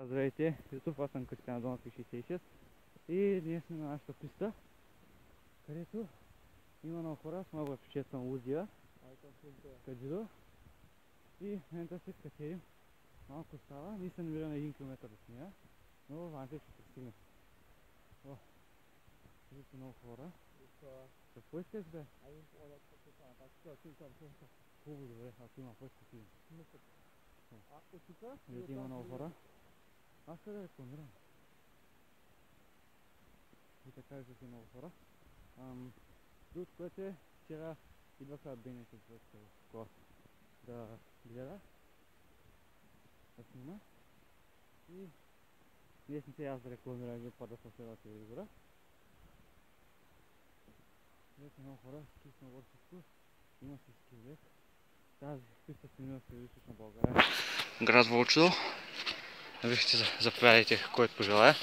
Здравейте, YouTube, аз съм капитан Донат 66 и днес сме на нашата писта, където има много хора. С моя печет съм Лузия, Каджидо и в момента се катерим. Малко става, ние се намираме 1 км от нея, но ванте ще пристигне. Виждате много хора. Какво искаш бе? Хубаво, добре, ако има път ще пием. Виждате има много хора. Аз ще да рекламирам. И така виждате много хора. Другото, което е, вчера идваха бенете в да гледа, да снима. И днес не се аз да рекламирам един път да се следвате в гора. Виждате много хора, ски сноубордството, има си скилек. Тази писта се намира в Източна България. Град Волчедол. Вижте, заповядайте, който пожелая.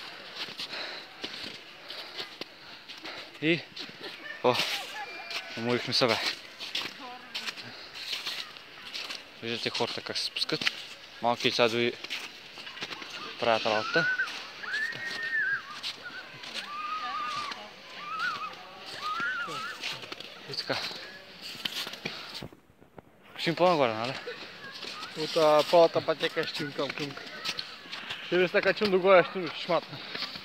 И... уморихме се бе. Виждате хората как се спускат. Малки деца дори правят работа. И така. Шим по-нагоре, нали? От пълата пътека ще към клюмка. Ще ви стъкачим догоре, ще шматна.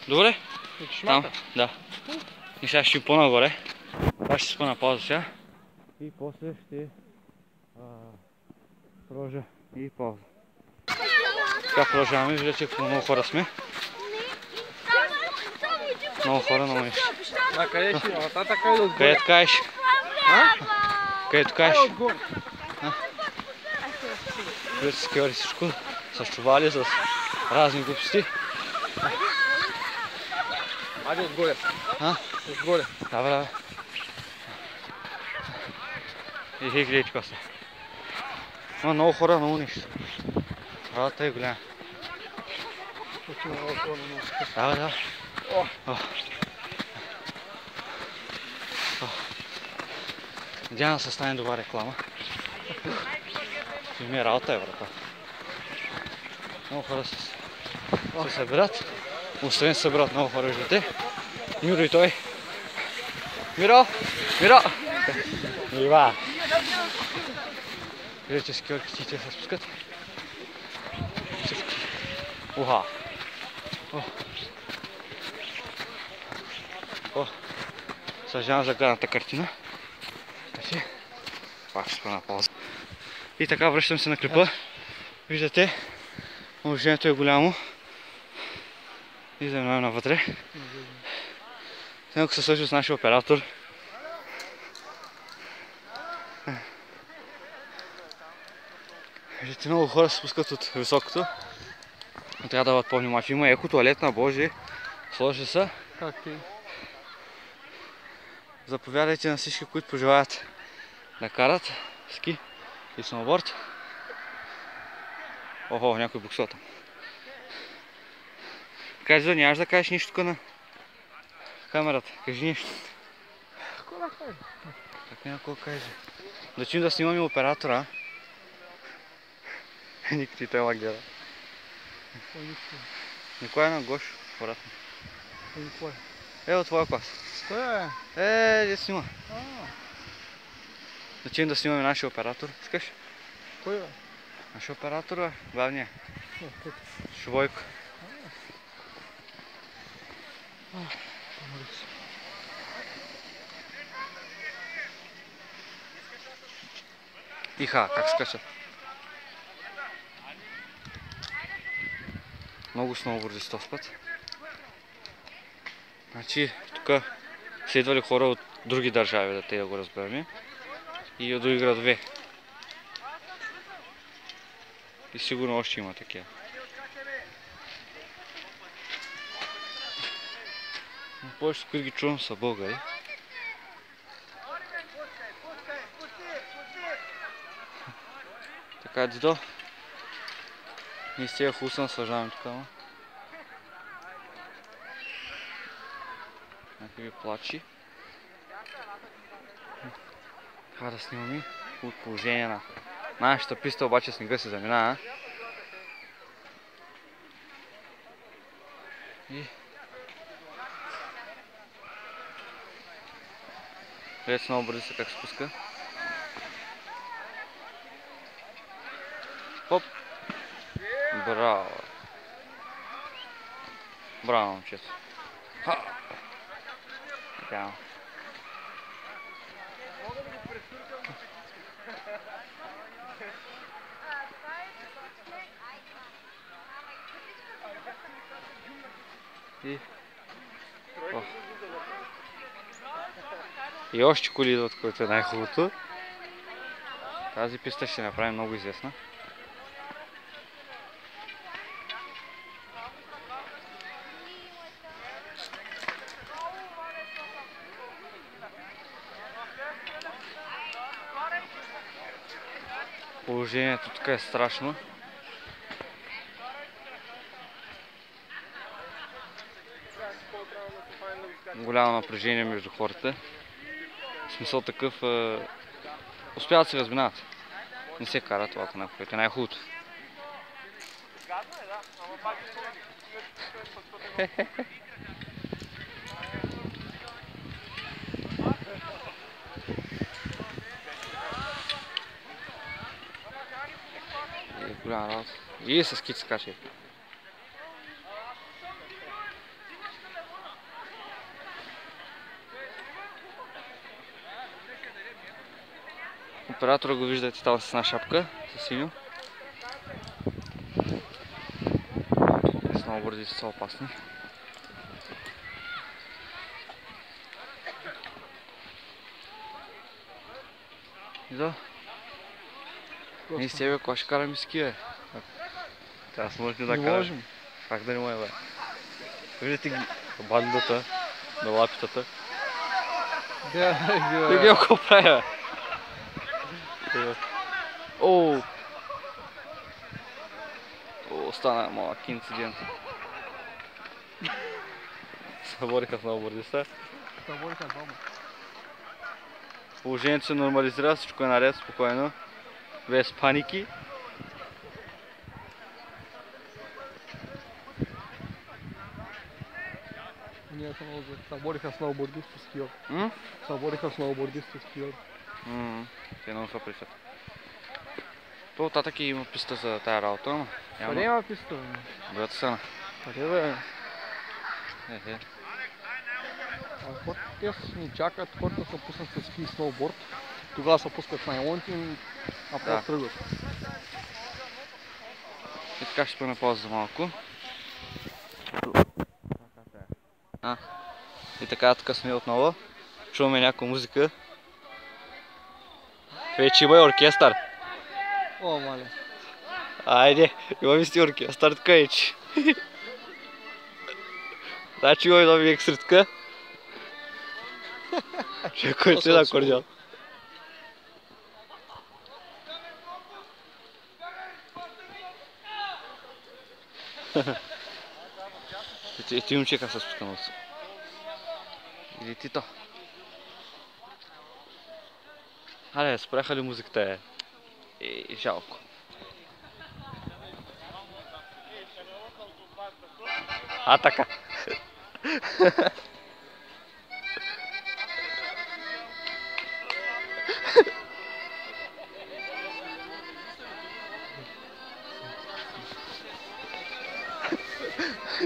Добре? Там? Да. И сега ще по-нагоре. Това ще спа на пауза сега. И после ще продължа и пауза. Така продължаваме, виждате колко много хора сме. Много хора, много нещо. Къде ще? Нататък или отгоре? Където кажеш? Където кажеш? Виждате скиори всичко, с чували, с разни глупости. Айде отгоре. Отгоре. Давай. И гледайте какво са. Има много хора, много нещо. Работата е голяма. Давай. Надявам да се стане добра реклама. И ми е работа, брата. Много хора се събират. Освен се събират много хора, виждате. Миро и той. Миро! Ива! Виждате скиорките, те се спускат. Уха! Съжалявам за гледната картина. Пак ще спа на пауза. И така връщам се на клипа. Виждате, положението е голямо. И заминаваме навътре. Сега се свържа с нашия оператор. Виждате, много хора се спускат от високото. Трябва да бъдат по-внимателни. Има еко туалетна, боже. Сложи са. Как ти? Заповядайте на всички, които пожелаят да карат ски и сноуборд. Охо, някой буксува там. Кажи, нямаш да кажеш нищо тук на камерата. Кажи нещо. Какво да кажа? Как някой каже? Да чим да снимаме оператора. Никой той ма гледа. Никой е на Гош, обратно. Никой. От твоя клас. Кой е? Де снима. Да чим да снимаме нашия оператор. Искаш? Кой е? Нашия оператор е главния. Шубойко. Иха, как скачат. Много сноубордисти този път. Значи, тук са идвали хора от други държави, да те да го разберем. И от други градове. И сигурно още има такива. Повечето, които ги чувам, са българи. Така, дидо. Ние с тия хубаво се наслаждаваме тук, ама. Някакви плачи. Трябва да снимаме от положение на нашата писта, обаче снега се заминава. И... Гледайте сноубордиста как спуска. Хоп! Браво! Браво, момчето! Така. И още коли идват, което е най-хубавото. Тази писта ще направи много известна. Положението тук е страшно. Голямо напрежение между хората. В смисъл такъв... успяват да се разминават. Не се карат това, което е най-хубавото. Голяма работа. И с кит скача. Оператора го виждате става с една шапка, с синьо. Сноубордите са опасни. И да. Ние с тебе кога ще караме ски, бе? Аз можете да караме. Не можем. Как да не може, бе? Виждате ги бандата на лапитата. Да ги ако прави, бе. Оу! Стана малък инцидент. Събориха сноубордиста. Събориха двама. Положението се нормализира, всичко е наред, спокойно. Без паники. Ние събориха сноубордисти с киор. Събориха сноубордисти с киор. Те много са присят. То татък има писта за тая работа, ама. Къде има писта? Бята сана. Къде, бе? Те ни чакат, хората са пуснат с ски и сноуборд. Тогава се пускат найлонки и направо тръгват. И така ще спъна пауза за малко. И така, тук сме отново. Чуваме някаква музика. Вече има и оркестър. О, мале. Айде, имаме си оркестър тук вече. Значи имаме нови екстри тук. Ще който е на акордеон. Ти момчека се спуска на уса. Или ти то. Аре, спряха ли музиката е жалко. А, така.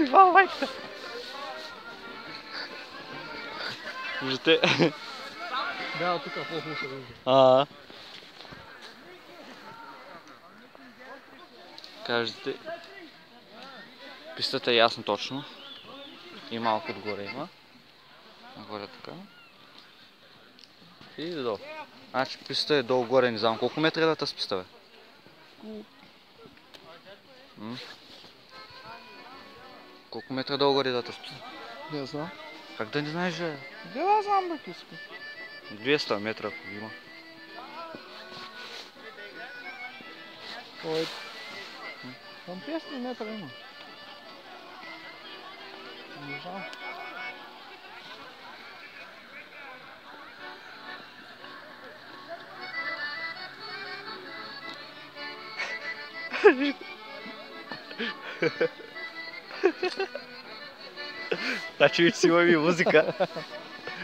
Валайка. Виждате? Да, тук по-хубаво се вижда. Кажете, пистата е ясно точно. И малко отгоре има. Нагоре така. И долу. Значи пистата е долу-горе, не знам колко метра е да тази писта, бе? Колко метра долу-горе е да тази писта? Не знам. Как да не знаеш, бе? Да знам, бе, киска. 200 метра, ако има. Ой. Към 500 метра има. Не знам. Значи вече си имаме и музика.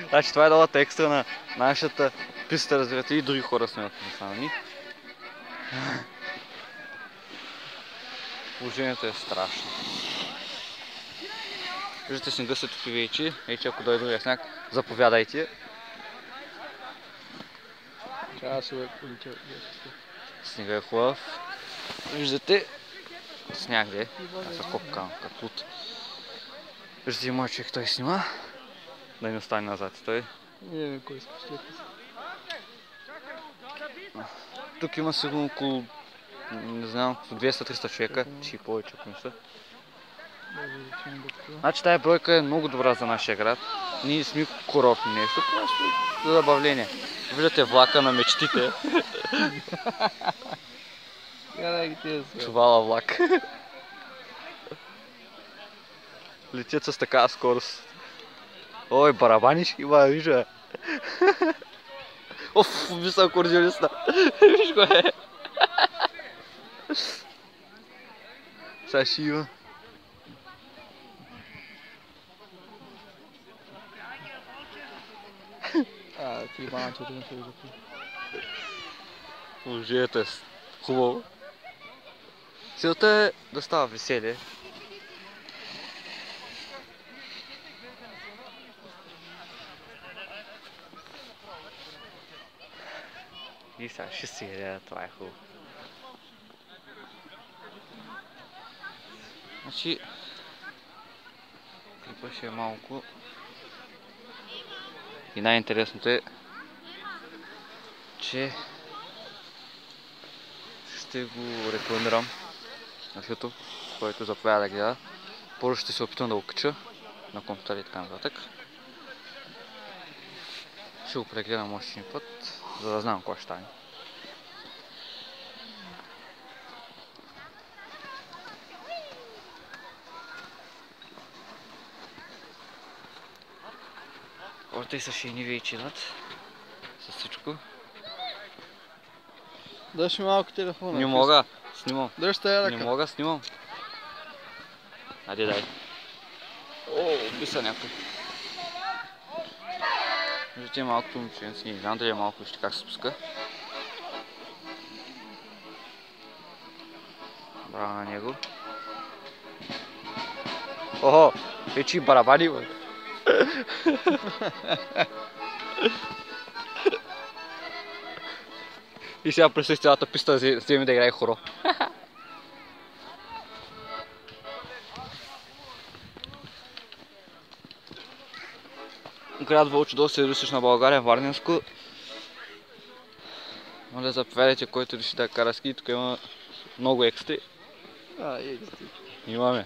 Значи това е новата екстра на нашата писта, разбирате, и други хора снимат на само ни. Положението е страшно. Виждате, снега се топи вече. Вече ако дойде другия сняг, заповядайте. Трябва да се улича. Снега е хубав. Виждате, сняг де. Аз са копкам, като лут. Виждате, и моят човек той снима. Да не остане назад той. Не, кой искаш след. Тук има сигурно около, не знам, 200-300 човека, че и повече, ако не са. Значи тая бройка е много добра за нашия град. Ние сме курортно нещо, просто за забавление. Виждате влака на мечтите. Чувала влак. Летят с такава скорост. Ой, барабанишки има, вижда. Оф, висъл акордеониста. Виж го е. Сега ще има. Ти баначето не се вижда. Положението е хубаво. Целта е да става веселие. И сега ще си еде, това е хубаво. Значи, клипа ще е малко. И най-интересното е, че ще го рекламирам на YouTube, който заповяда да гледа. Първо ще се опитам да го кача на компютър и така нататък. Ще го прегледам още един път, за да знам кой ще стане. Те са шейни вече идват с всичко. Даш ми малко телефона. Не мога, снимам. Даш тая ръка. Не мога, снимам. Айде дай. О, биса някой. Виждате малкото момченце, не знам дали е малко, вижте как се спуска. Браво на него. Охо, вече и барабани има. И сега през цялата писта вземе да играе хоро. Град Вълчо, доста Източна България, Варненско. Моля, заповядайте, който реши да кара ски. Тук има много екстри. Екстри. Имаме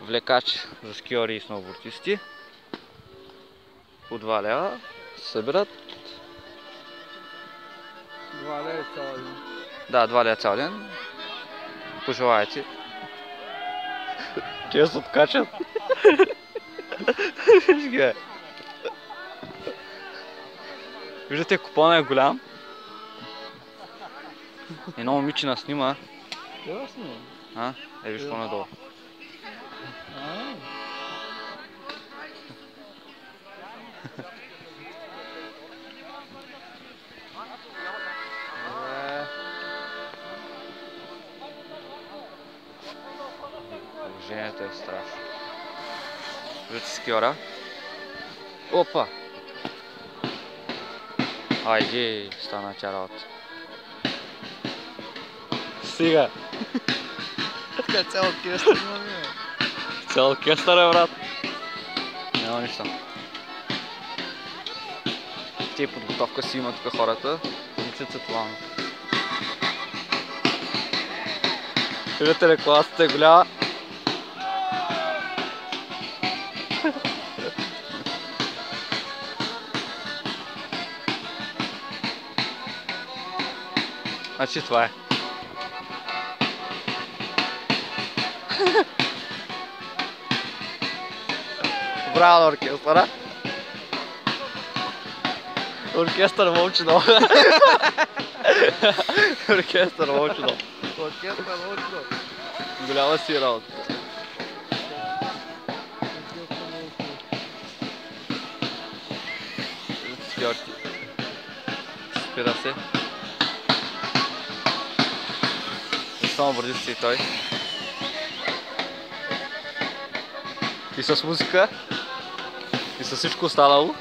влекач за скиори и сноубордисти. По 2 лева се събират. 2 лева цял ден. Да, 2 лева цял ден. Пожелайте. Те се откачат. Виж ги, бе. Виждате, купона е голям. Едно момичина снима. Къде снима? Виж по-надолу. Положението е страшно. Виждате скиора. Опа! Айде, стана тя работа. Стига! Така цял оркестър имаме. Цял оркестър е, брат. Няма нищо. Те подготовка си имат тук хората. Учат се плавно. Виждате ли, класата е голяма? Значи това е. Браво на оркестъра! Оркестър Вълчино! Оркестър Вълчино! Оркестър Вълчино! Голяма си работа. скиорти. Спира се. Само бързи си и той. И с музика. И с всичко останало.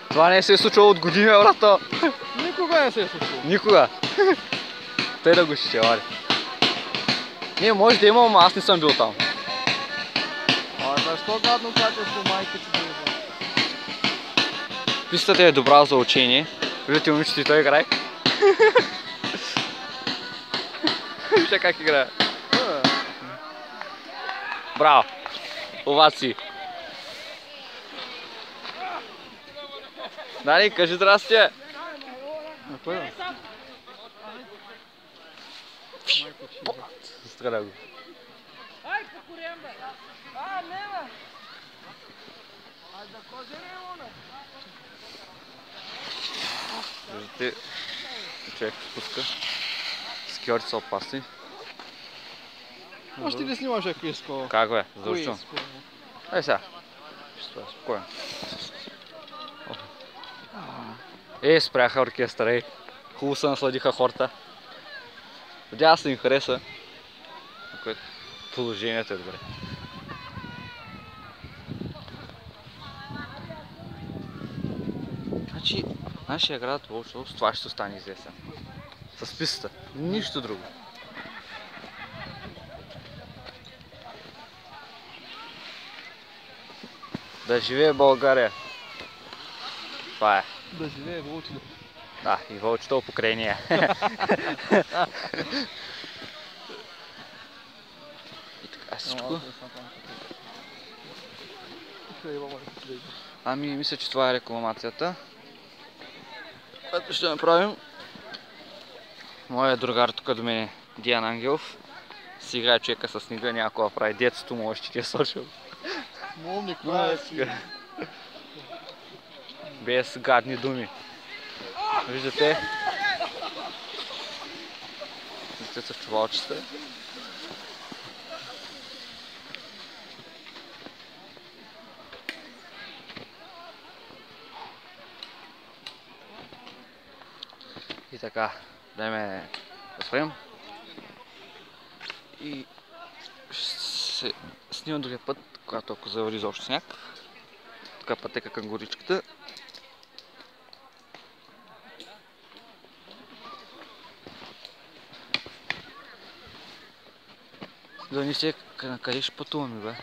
Това не се е случило от години, брато. Никога не се е случило. Никога. Тъй да го ще вари. Не, може да има, ама аз не съм бил там. Защо гадно качество майка ти да има? Пистата е добра за учение. Виждате момичето и той играе. Вижте как играе. Браво! Овации! Дани, кажи здрасти! Стреля го. Ай, покурям бе! Нема! Да козире уна! Виждате, човек спуска. Скиорите са опасни. Може ти да снимаш ако иска. Как бе? Задължително. Ей сега. Спокойно. Спряха оркестъра, ей. Хубаво се насладиха хората. Надявам се им хареса. Положението е добре. Значи, нашия град Вълчев с това ще остане известен. С пистата. Нищо друго. Да живее България! Това е. Да живее Вълчев. Да, и Вълчето покрай нея. И така всичко. Ами, мисля, че това е рекламацията. Което ще направим. Моят другар тук до мен е Диан Ангелов. Си играе човека с снега, някаква прави детството му, още ти е сочил. Момник, това си. Без гадни думи. Виждате? Виждате са чувалчета. И така, дайме да спрем. И ще се снимам другия път, когато ако завали изобщо сняг. Така пътека към горичката. Да не се на къде ще пътуваме, бе?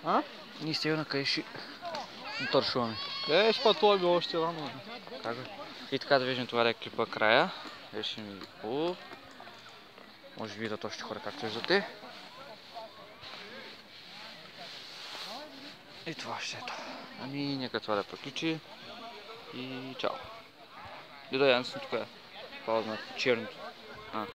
А? Не се на къде ще тършуваме. Ще пътуваме още рано. Как бе? И така да виждам това да е клипа края. Беше ми хубаво. Може би видят още хора, както виждате. И това ще е то. Ами, нека това да приключи. И чао. Дидо Янсен тук е. Това на черното.